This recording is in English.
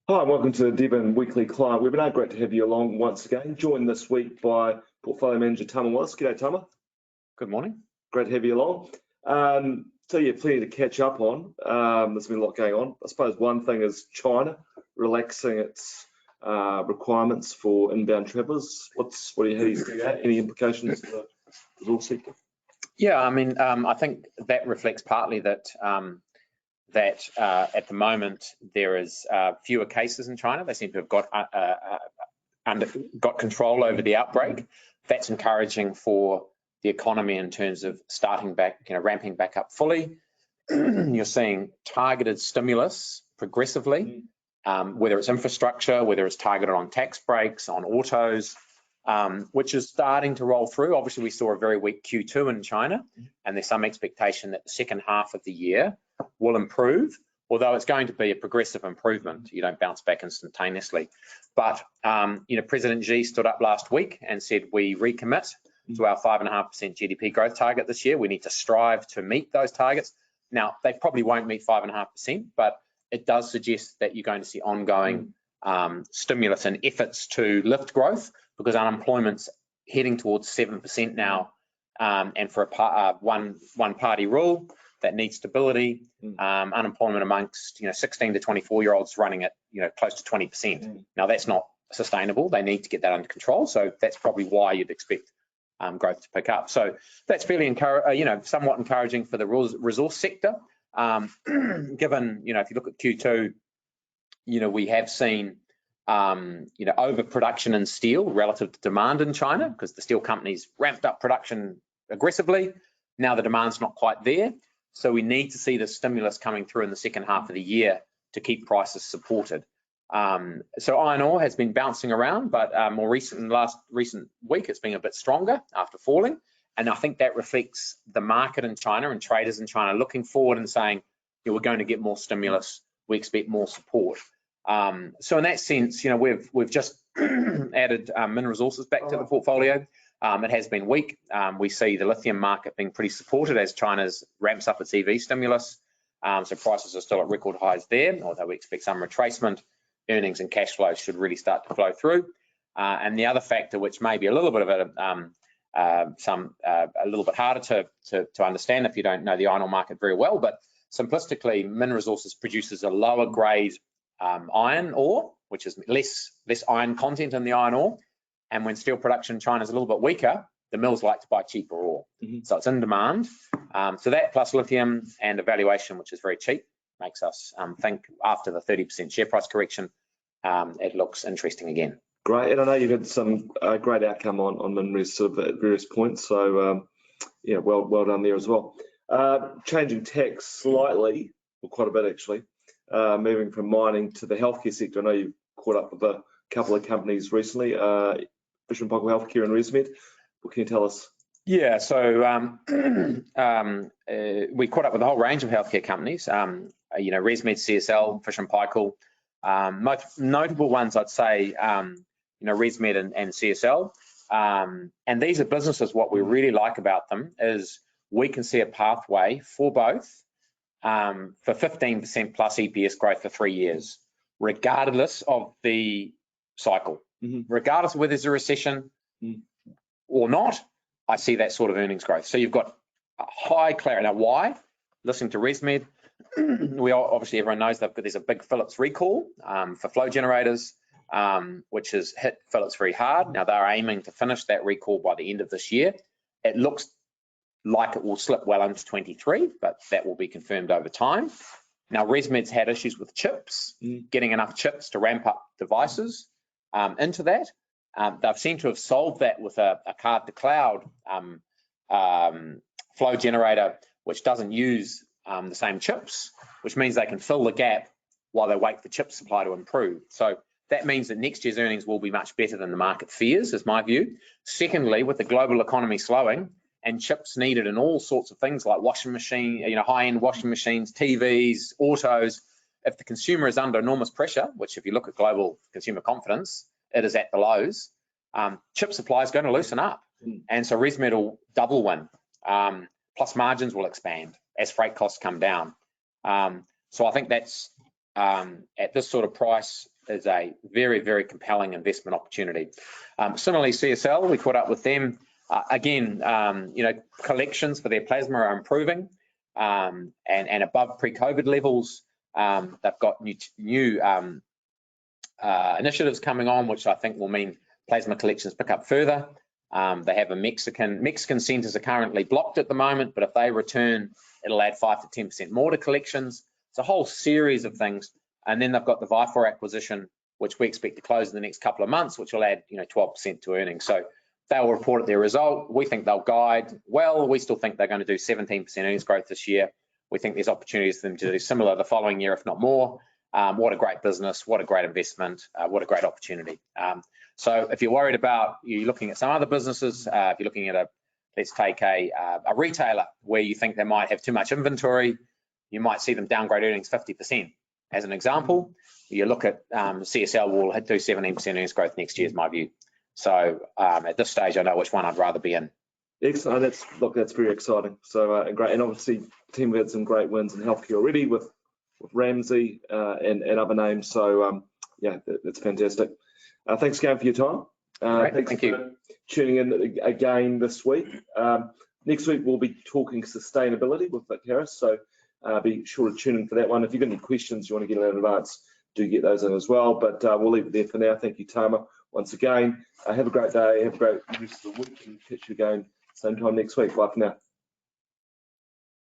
Hi, and welcome to the Devon Weekly Client Webinar. Great to have you along once again. Joined this week by Portfolio Manager Tama Willis. G'day, Tama. Good morning. Great to have you along. So yeah, plenty to catch up on. There's been a lot going on. I suppose one thing is China relaxing its requirements for inbound travellers. How do you see that? Any implications for the resource sector? Yeah, I think that reflects partly that at the moment there is fewer cases in China. They seem to have got control over the outbreak. That's encouraging for the economy in terms of starting back, ramping back up fully. You're seeing targeted stimulus progressively, whether it's infrastructure, whether it's targeted on tax breaks, on autos, which is starting to roll through. Obviously, we saw a very weak Q2 in China, and there's some expectation that the second half of the year will improve, although it's going to be a progressive improvement. You don't bounce back instantaneously. But, President Xi stood up last week and said, we recommit to our 5.5% GDP growth target this year. We need to strive to meet those targets. Now, they probably won't meet 5.5%, but it does suggest that you're going to see ongoing stimulus and efforts to lift growth, because unemployment's heading towards 7% now, and for a one-party rule that needs stability, unemployment amongst 16 to 24-year-olds running at close to 20%. Now that's not sustainable. They need to get that under control. So that's probably why you'd expect growth to pick up. So that's fairly somewhat encouraging for the resource sector. Given if you look at Q2, we have seen overproduction in steel relative to demand in China, because the steel companies ramped up production aggressively. Now the demand's not quite there. So we need to see the stimulus coming through in the second half of the year to keep prices supported. So iron ore has been bouncing around, but last recent week it's been a bit stronger after falling. And I think that reflects the market in China and traders in China looking forward and saying, we're going to get more stimulus. We expect more support. So in that sense, we've just added mineral resources back to the portfolio. It has been weak. We see the lithium market being pretty supported as China's ramps up its EV stimulus. So prices are still at record highs there, although we expect some retracement. Earnings and cash flows should really start to flow through. And the other factor, which may be a little bit of a little bit harder to understand if you don't know the iron ore market very well, but simplistically, mineral resources produces a lower grade iron ore, which is less iron content in the iron ore. And when steel production in China is a little bit weaker, the mills like to buy cheaper ore. So it's in demand. So that plus lithium and a valuation, which is very cheap, makes us think after the 30% share price correction, it looks interesting again. Great, and I know you've had some great outcome on minerals at various points. So well done there as well. Changing tack slightly, or quite a bit actually, moving from mining to the healthcare sector. I know you've caught up with a couple of companies recently, Paykel Healthcare and ResMed. What can you tell us? Yeah, so we caught up with a whole range of healthcare companies. ResMed, CSL, Paykel. Most notable ones, I'd say, ResMed and CSL. And these are businesses. What we really like about them is we can see a pathway for both for 15% plus EPS growth for 3 years, regardless of the cycle. Regardless of whether there's a recession or not, I see that sort of earnings growth. So you've got a high clarity. Now, why? Listening to ResMed, obviously everyone knows that there's a big Philips recall for flow generators, which has hit Philips very hard. Now they're aiming to finish that recall by the end of this year. It looks like it will slip well into 23, but that will be confirmed over time. Now ResMed's had issues with chips, getting enough chips to ramp up devices into that. They've seemed to have solved that with a card to cloud flow generator, which doesn't use the same chips, which means they can fill the gap while they wait for chip supply to improve. So that means that next year's earnings will be much better than the market fears, is my view. Secondly, with the global economy slowing and chips needed in all sorts of things like washing machine, high-end washing machines, TVs, autos, if the consumer is under enormous pressure, which if you look at global consumer confidence, it is at the lows, chip supply is going to loosen up. And so ResMed will double win, plus margins will expand as freight costs come down. So I think that's at this sort of price is a very, very compelling investment opportunity. Similarly, CSL, we caught up with them. Again, collections for their plasma are improving and above pre-COVID levels. They've got new initiatives coming on, which I think will mean plasma collections pick up further. They have a Mexican centres are currently blocked at the moment, but if they return, it'll add 5 to 10% more to collections. It's a whole series of things. And then they've got the Vifor acquisition, which we expect to close in the next couple of months, which will add 12% to earnings. So they'll report their result. We think they'll guide well. We still think they're going to do 17% earnings growth this year. We think there's opportunities for them to do similar the following year, if not more. What a great business, what a great investment, what a great opportunity. So if you're worried about, you're looking at some other businesses, if you're looking at let's take a retailer where you think they might have too much inventory, you might see them downgrade earnings 50% as an example. You look at CSL will do 17% earnings growth next year is my view. So at this stage, I know which one I'd rather be in. Excellent. That's very exciting. So great, and obviously the team had some great wins in healthcare already with Ramsay and other names. So yeah, that's fantastic. Thanks again for your time. Thank you. For tuning in again this week. Next week we'll be talking sustainability with Vic Harris. So be sure to tune in for that one. If you've got any questions you want to get in advance, do get those in as well. But we'll leave it there for now. Thank you, Tama, once again. Have a great day. Have a great rest of the week, and catch you again same time next week. Bye for now.